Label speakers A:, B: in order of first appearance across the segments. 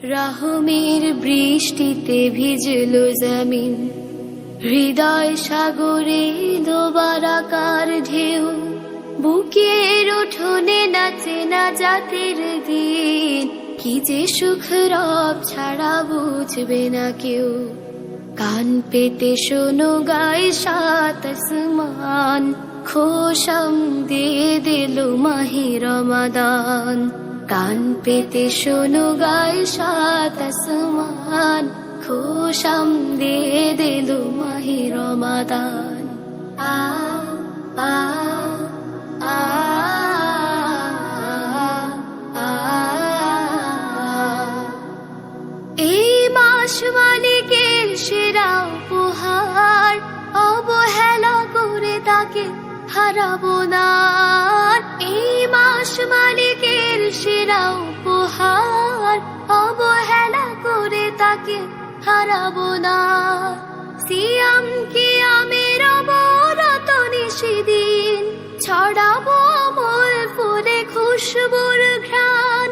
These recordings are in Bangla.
A: রহমের বৃষ্টিতে ভিজলো জমিন, হৃদয় সাগরে দোবার আকার ঢেউ, বুকের উঠোনে নাচে না জাতের দিন, কি যে সুখ রব ছাড়া বুঝবে না কেউ। কান পেতে শোনো গায়ে সাত আসমান, খোশাম দিয়ে দিল মাহে রমাদান। কান পেতে শোনো গায়ে সাত আসমান, খোশাম দিয়ে দিল মাহে রমাদান। আ আ আ এই মাস মালিকের সেরা উপহার, অবহেলা করে তাকে হারাবো না। এই মাস মালিকের সেরা উপহার, অবহেলা করে তাকে হারাবো না। সিয়াম কিয়ামের অবরত নিশিদিন, ছড়াবো আমল ফুলে খুশবুর ঘ্রাণ।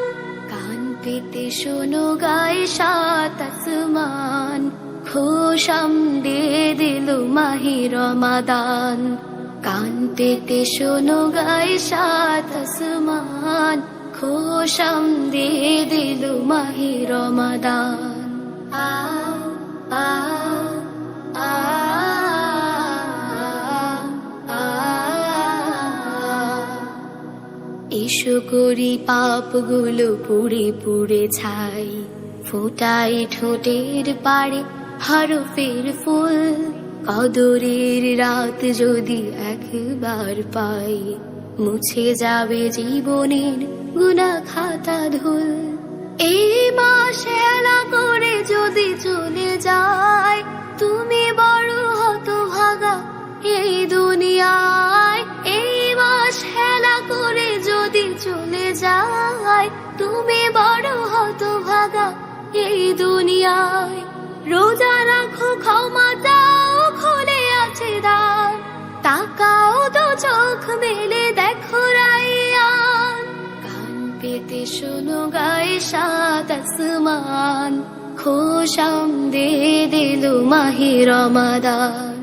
A: কান পেতে শোনো গায়ে সাত আসমান, খোশাম দিয়ে দিল মাহে রমাদান। কান পেতে শোনো গায়ে সাত আসমান, খোশাম দিয়ে দিল মাহে রমাদান। আ আ আ এসো করি পাপগুলো পুড়ে পুড়ে ছাই, ফোটাই ঠোঁটের পাড়ে হরফের ফুল। কদরের রাত যদি একবার পাই, মুছে যাবে জীবনের গুনাহ খাতা ধুল। এই মাস হেলা করে যদি চলে যায়, তুমি বড় হতভাগা এই দুনিয়ায়। এই মাস হেলা করে যদি চলে যায়, তুমি বড় হতভাগা এই দুনিয়ায়। রোজা রাখো, ক্ষমা চাও, খুলে আছে দ্বার, তাকাও তো চোখ মেলে দেখো রাইয়ান। কান পেতে শোনো গায়ে সাত আসমান, খোশাম দিয়ে দিল মাহে রমাদান।